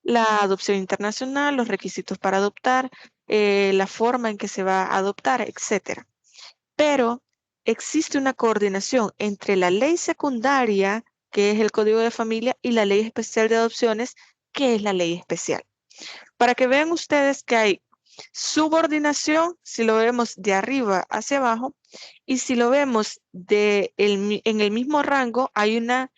La adopción internacional, los requisitos para adoptar, la forma en que se va a adoptar, etc. Pero existe una coordinación entre la ley secundaria, que es el Código de Familia, y la ley especial de adopciones, que es la ley especial. Para que vean ustedes que hay subordinación, si lo vemos de arriba hacia abajo, y si lo vemos en el mismo rango, hay una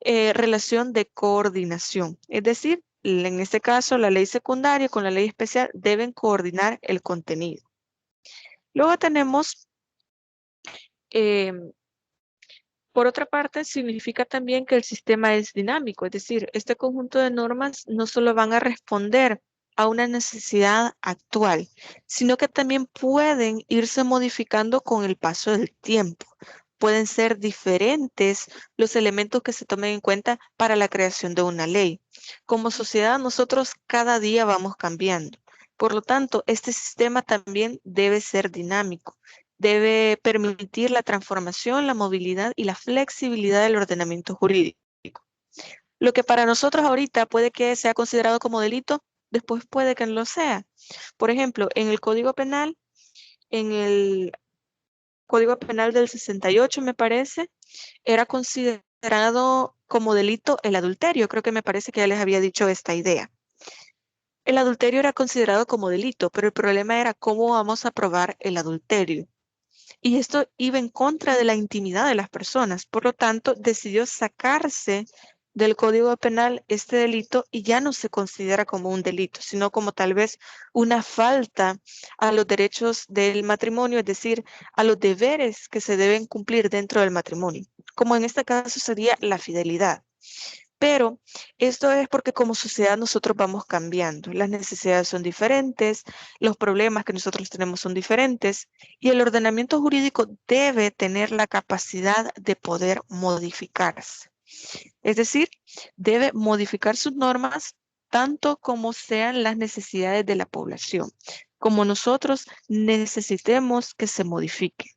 relación de coordinación. Es decir, en este caso, la ley secundaria con la ley especial deben coordinar el contenido. Luego tenemos, por otra parte, significa también que el sistema es dinámico. Es decir, este conjunto de normas no solo van a responder a una necesidad actual, sino que también pueden irse modificando con el paso del tiempo. pueden ser diferentes los elementos que se tomen en cuenta para la creación de una ley. Como sociedad, nosotros cada día vamos cambiando. Por lo tanto, este sistema también debe ser dinámico. Debe permitir la transformación, la movilidad y la flexibilidad del ordenamiento jurídico. Lo que para nosotros ahorita puede que sea considerado como delito, después puede que no lo sea. Por ejemplo, en el Código Penal, en el Código Penal del 68, me parece, era considerado como delito el adulterio. Creo que me parece que ya les había dicho esta idea. El adulterio era considerado como delito, pero el problema era cómo vamos a probar el adulterio. Y esto iba en contra de la intimidad de las personas. Por lo tanto, decidió sacarse del Código Penal este delito y ya no se considera como un delito, sino como tal vez una falta a los derechos del matrimonio, es decir, a los deberes que se deben cumplir dentro del matrimonio, como en este caso sería la fidelidad. Pero esto es porque como sociedad nosotros vamos cambiando. Las necesidades son diferentes, los problemas que nosotros tenemos son diferentes y el ordenamiento jurídico debe tener la capacidad de poder modificarse. Es decir, debe modificar sus normas tanto como sean las necesidades de la población, como nosotros necesitemos que se modifique.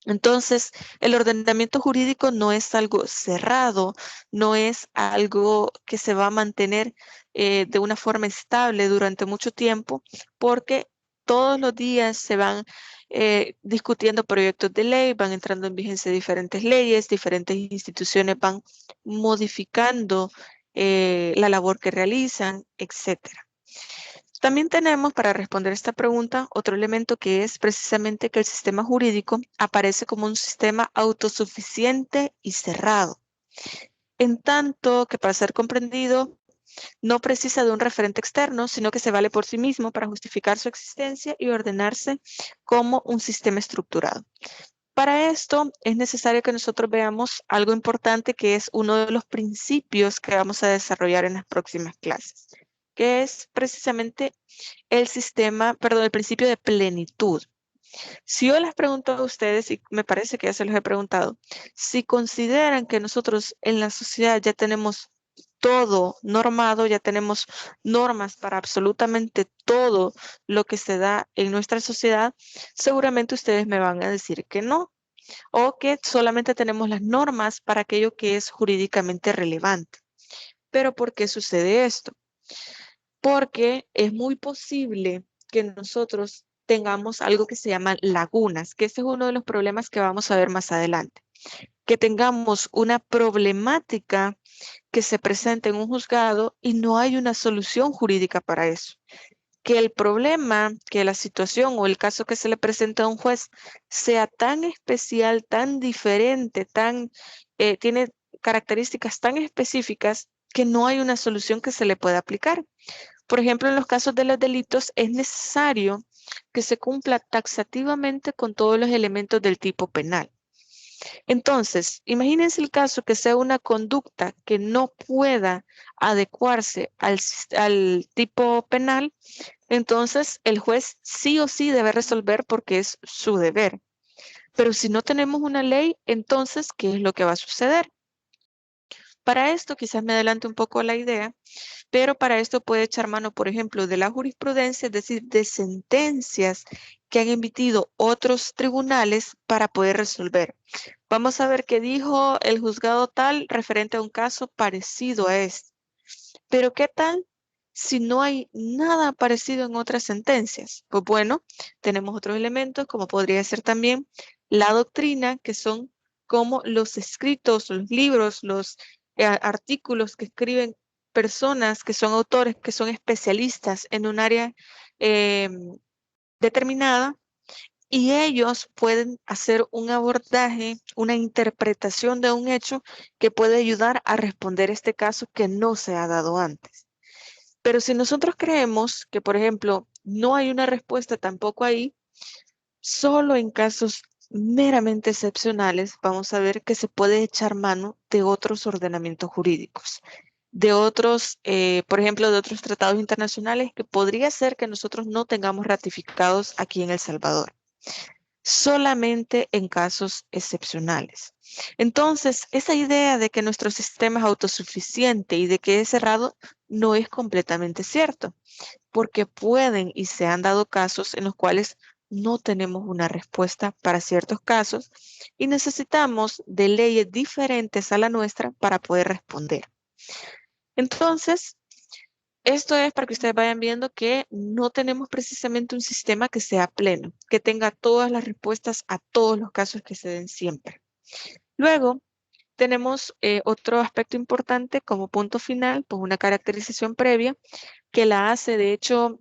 Entonces, el ordenamiento jurídico no es algo cerrado, no es algo que se va a mantener de una forma estable durante mucho tiempo, porque todos los días se van discutiendo proyectos de ley, van entrando en vigencia diferentes leyes, diferentes instituciones van modificando la labor que realizan, etcétera. También tenemos para responder esta pregunta otro elemento que es precisamente que el sistema jurídico aparece como un sistema autosuficiente y cerrado, en tanto que para ser comprendido no precisa de un referente externo, sino que se vale por sí mismo para justificar su existencia y ordenarse como un sistema estructurado. Para esto es necesario que nosotros veamos algo importante que es uno de los principios que vamos a desarrollar en las próximas clases, que es precisamente el principio de plenitud. Si yo les pregunto a ustedes, y me parece que ya se los he preguntado, si consideran que nosotros en la sociedad ya tenemos todo normado, ya tenemos normas para absolutamente todo lo que se da en nuestra sociedad, seguramente ustedes me van a decir que no, o que solamente tenemos las normas para aquello que es jurídicamente relevante. Pero ¿por qué sucede esto? Porque es muy posible que nosotros tengamos algo que se llaman lagunas, que este es uno de los problemas que vamos a ver más adelante. Que tengamos una problemática que se presente en un juzgado y no hay una solución jurídica para eso. Que el problema, que la situación o el caso que se le presenta a un juez sea tan especial, tan diferente, tiene características tan específicas que no hay una solución que se le pueda aplicar. Por ejemplo, en los casos de los delitos es necesario que se cumpla taxativamente con todos los elementos del tipo penal. Entonces, imagínense el caso que sea una conducta que no pueda adecuarse al tipo penal, entonces el juez sí o sí debe resolver porque es su deber. Pero si no tenemos una ley, entonces, ¿qué es lo que va a suceder? Para esto, quizás me adelante un poco la idea, pero para esto puede echar mano, por ejemplo, de la jurisprudencia, es decir, de sentencias que han emitido otros tribunales para poder resolver. Vamos a ver qué dijo el juzgado tal referente a un caso parecido a este. Pero ¿qué tal si no hay nada parecido en otras sentencias? Pues bueno, tenemos otros elementos como podría ser también la doctrina, que son como los escritos, los libros, los artículos que escriben personas que son autores, que son especialistas en un área determinada, y ellos pueden hacer un abordaje, una interpretación de un hecho que puede ayudar a responder este caso que no se ha dado antes. Pero si nosotros creemos que, por ejemplo, no hay una respuesta tampoco ahí, solo en casos meramente excepcionales vamos a ver que se puede echar mano de otros ordenamientos jurídicos, de otros, por ejemplo, de otros tratados internacionales que podría ser que nosotros no tengamos ratificados aquí en El Salvador. solamente en casos excepcionales. Entonces, esa idea de que nuestro sistema es autosuficiente y de que es cerrado no es completamente cierto, porque pueden y se han dado casos en los cuales no tenemos una respuesta para ciertos casos y necesitamos de leyes diferentes a la nuestra para poder responder. Entonces, esto es para que ustedes vayan viendo que no tenemos precisamente un sistema que sea pleno, que tenga todas las respuestas a todos los casos que se den siempre. Luego, tenemos otro aspecto importante como punto final, pues una caracterización previa que la hace, de hecho,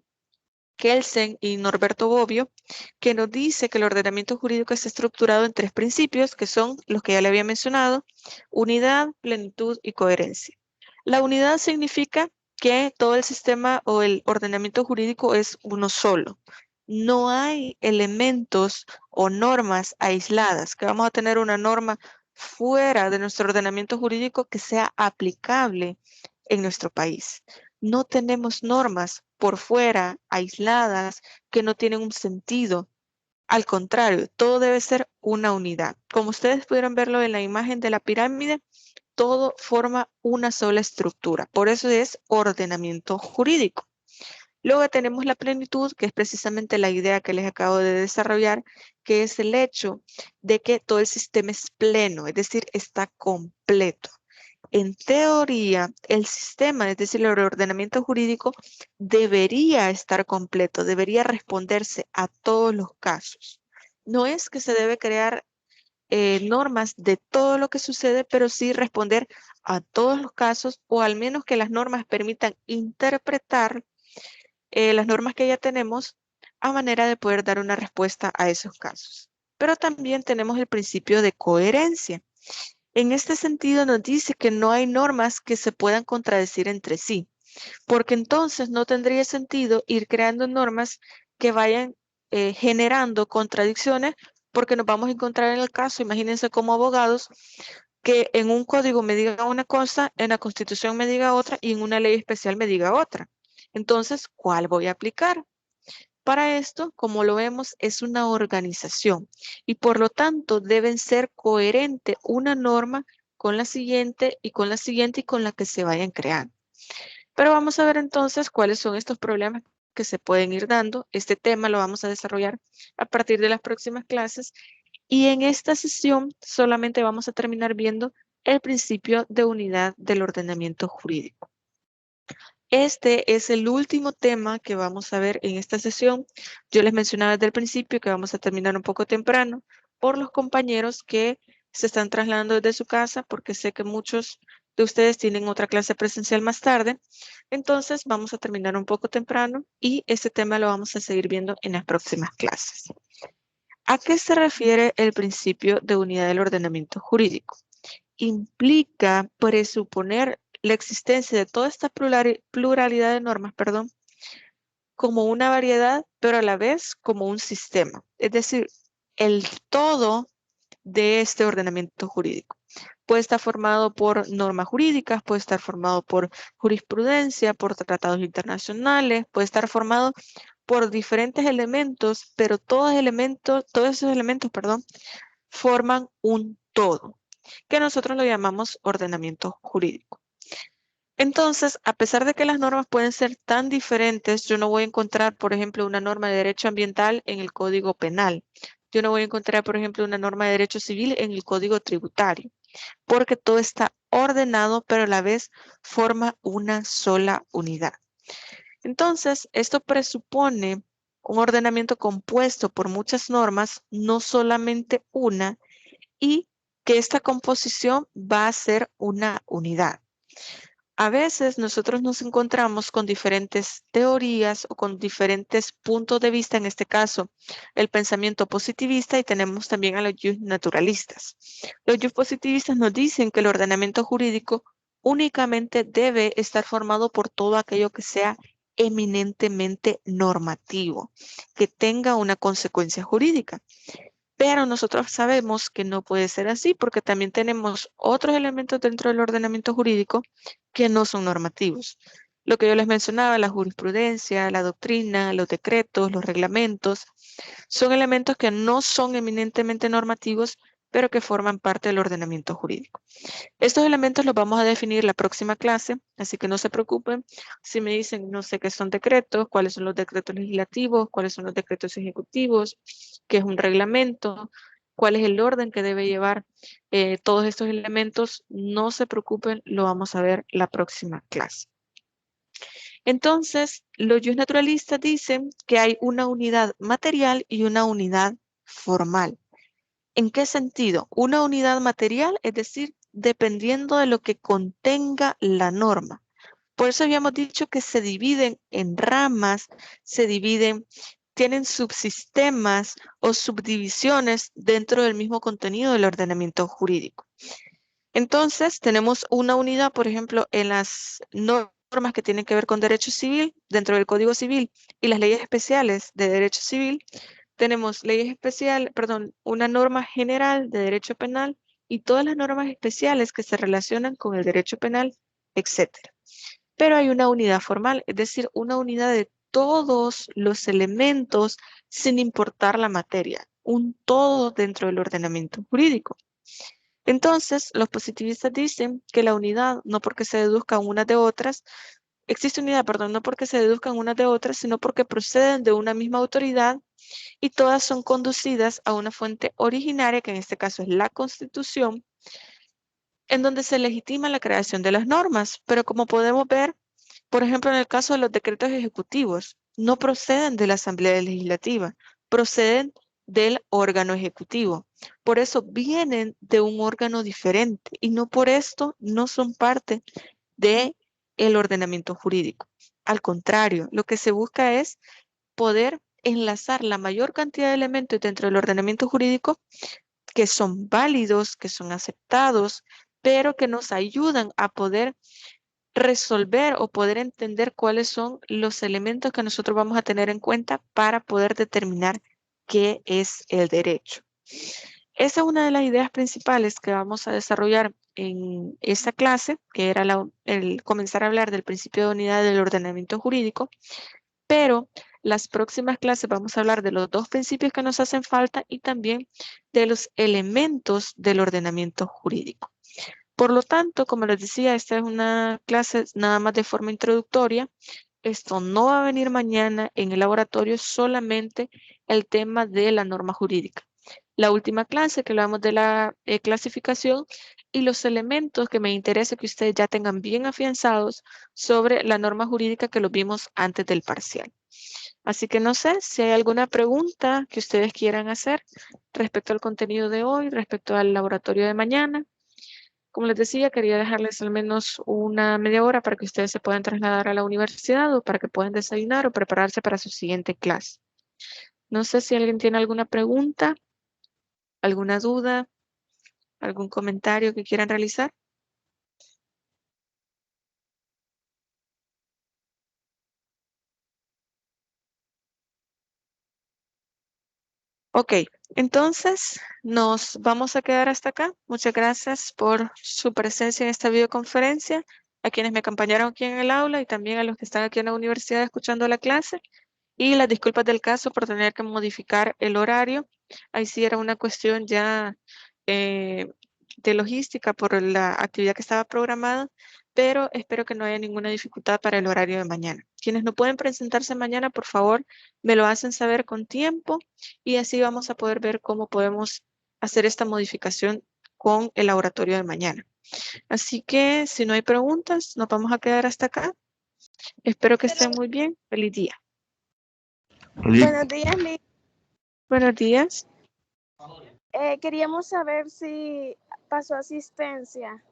Kelsen y Norberto Bobbio, que nos dice que el ordenamiento jurídico está estructurado en 3 principios, que son los que ya le había mencionado: unidad, plenitud y coherencia. La unidad significa que todo el sistema o el ordenamiento jurídico es uno solo. No hay elementos o normas aisladas, que vamos a tener una norma fuera de nuestro ordenamiento jurídico que sea aplicable en nuestro país. No tenemos normas por fuera, aisladas, que no tienen un sentido. Al contrario, todo debe ser una unidad. Como ustedes pudieron verlo en la imagen de la pirámide, todo forma una sola estructura. Por eso es ordenamiento jurídico. Luego tenemos la plenitud, que es precisamente la idea que les acabo de desarrollar, que es el hecho de que todo el sistema es pleno, es decir, está completo. En teoría, el sistema, es decir, el ordenamiento jurídico, debería estar completo, debería responderse a todos los casos. No es que se debe crear normas de todo lo que sucede, pero sí responder a todos los casos, o al menos que las normas permitan interpretar las normas que ya tenemos a manera de poder dar una respuesta a esos casos. Pero también tenemos el principio de coherencia. En este sentido nos dice que no hay normas que se puedan contradecir entre sí, porque entonces no tendría sentido ir creando normas que vayan generando contradicciones, porque nos vamos a encontrar en el caso, imagínense como abogados, que en un código me diga una cosa, en la Constitución me diga otra y en una ley especial me diga otra. Entonces, ¿cuál voy a aplicar? Para esto, como lo vemos, es una organización y por lo tanto deben ser coherentes una norma con la siguiente y con la siguiente y con la que se vayan creando. Pero vamos a ver entonces cuáles son estos problemas que se pueden ir dando. Este tema lo vamos a desarrollar a partir de las próximas clases y en esta sesión solamente vamos a terminar viendo el principio de unidad del ordenamiento jurídico. Este es el último tema que vamos a ver en esta sesión. Yo les mencionaba desde el principio que vamos a terminar un poco temprano por los compañeros que se están trasladando desde su casa, porque sé que muchos de ustedes tienen otra clase presencial más tarde. Entonces vamos a terminar un poco temprano y este tema lo vamos a seguir viendo en las próximas clases. ¿A qué se refiere el principio de unidad del ordenamiento jurídico? Implica presuponer la existencia de toda esta pluralidad de normas, como una variedad, pero a la vez como un sistema. Es decir, el todo de este ordenamiento jurídico. Puede estar formado por normas jurídicas, puede estar formado por jurisprudencia, por tratados internacionales, puede estar formado por diferentes elementos, pero todos esos elementos, forman un todo, que nosotros lo llamamos ordenamiento jurídico. Entonces, a pesar de que las normas pueden ser tan diferentes, yo no voy a encontrar, por ejemplo, una norma de derecho ambiental en el Código Penal. Yo no voy a encontrar, por ejemplo, una norma de derecho civil en el Código Tributario, porque todo está ordenado, pero a la vez forma una sola unidad. Entonces, esto presupone un ordenamiento compuesto por muchas normas, no solamente una, y que esta composición va a ser una unidad. A veces nosotros nos encontramos con diferentes teorías o con diferentes puntos de vista, en este caso el pensamiento positivista, y tenemos también a los naturalistas. Los positivistas nos dicen que el ordenamiento jurídico únicamente debe estar formado por todo aquello que sea eminentemente normativo, que tenga una consecuencia jurídica. Pero nosotros sabemos que no puede ser así porque también tenemos otros elementos dentro del ordenamiento jurídico que no son normativos. Lo que yo les mencionaba, la jurisprudencia, la doctrina, los decretos, los reglamentos, son elementos que no son eminentemente normativos, pero que forman parte del ordenamiento jurídico. Estos elementos los vamos a definir la próxima clase, así que no se preocupen si me dicen no sé qué son decretos, cuáles son los decretos legislativos, cuáles son los decretos ejecutivos, qué es un reglamento, cuál es el orden que debe llevar todos estos elementos. No se preocupen, lo vamos a ver la próxima clase. Entonces, los naturalistas dicen que hay una unidad material y una unidad formal. ¿En qué sentido? Una unidad material, es decir, dependiendo de lo que contenga la norma. Por eso habíamos dicho que se dividen en ramas, tienen subsistemas o subdivisiones dentro del mismo contenido del ordenamiento jurídico. Entonces, tenemos una unidad, por ejemplo, en las normas que tienen que ver con derecho civil, dentro del Código Civil y las leyes especiales de derecho civil, tenemos leyes especiales, perdón, una norma general de derecho penal y todas las normas especiales que se relacionan con el derecho penal, etcétera. Pero hay una unidad formal, es decir, una unidad de todos los elementos sin importar la materia, un todo dentro del ordenamiento jurídico. Entonces, los positivistas dicen que la unidad, no porque se deduzcan unas de otras, existe unidad, perdón, no porque se deduzcan unas de otras, sino porque proceden de una misma autoridad y todas son conducidas a una fuente originaria, que en este caso es la Constitución, en donde se legitima la creación de las normas. Pero como podemos ver, por ejemplo, en el caso de los decretos ejecutivos, no proceden de la Asamblea Legislativa, proceden del órgano ejecutivo. Por eso vienen de un órgano diferente y no por esto no son parte del ordenamiento jurídico. Al contrario, lo que se busca es poder enlazar la mayor cantidad de elementos dentro del ordenamiento jurídico que son válidos, que son aceptados, pero que nos ayudan a poder resolver o poder entender cuáles son los elementos que nosotros vamos a tener en cuenta para poder determinar qué es el derecho. Esa es una de las ideas principales que vamos a desarrollar en esta clase, que era el comenzar a hablar del principio de unidad del ordenamiento jurídico, pero las próximas clases vamos a hablar de los dos principios que nos hacen falta y también de los elementos del ordenamiento jurídico. Por lo tanto, como les decía, esta es una clase nada más de forma introductoria. Esto no va a venir mañana en el laboratorio, solamente el tema de la norma jurídica. La última clase que hablamos de la clasificación y los elementos que me interesa que ustedes ya tengan bien afianzados sobre la norma jurídica que lo vimos antes del parcial. Así que no sé si hay alguna pregunta que ustedes quieran hacer respecto al contenido de hoy, respecto al laboratorio de mañana. Como les decía, quería dejarles al menos una media hora para que ustedes se puedan trasladar a la universidad o para que puedan desayunar o prepararse para su siguiente clase. No sé si alguien tiene alguna pregunta, alguna duda, algún comentario que quieran realizar. Ok, entonces nos vamos a quedar hasta acá. Muchas gracias por su presencia en esta videoconferencia, a quienes me acompañaron aquí en el aula y también a los que están aquí en la universidad escuchando la clase. Y las disculpas del caso por tener que modificar el horario. Ahí sí era una cuestión ya de logística por la actividad que estaba programada, pero espero que no haya ninguna dificultad para el horario de mañana. Quienes no pueden presentarse mañana, por favor, me lo hacen saber con tiempo y así vamos a poder ver cómo podemos hacer esta modificación con el laboratorio de mañana. Así que si no hay preguntas, nos vamos a quedar hasta acá. Espero que estén muy bien. Feliz día. Buenos días, Liz. Buenos días. Queríamos saber si pasó asistencia.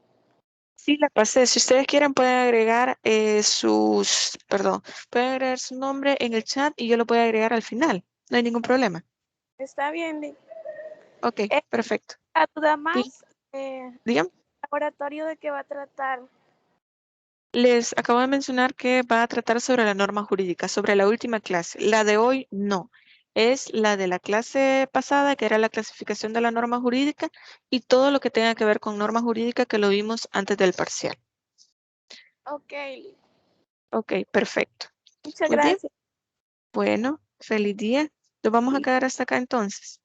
Sí, la pasé. Si ustedes quieren, pueden agregar pueden agregar su nombre en el chat y yo lo voy a agregar al final. No hay ningún problema. Está bien, Liz. Ok, perfecto. ¿A duda Sí, más? digan. ¿Laboratorio de qué va a tratar? Les acabo de mencionar que va a tratar sobre la norma jurídica, sobre la última clase. La de hoy no. Es la de la clase pasada, que era la clasificación de la norma jurídica y todo lo que tenga que ver con norma jurídica que lo vimos antes del parcial. Ok, Liz. Ok, perfecto. Muchas Muy bien. gracias. Bueno, feliz día. Nos vamos a Sí. quedar hasta acá entonces.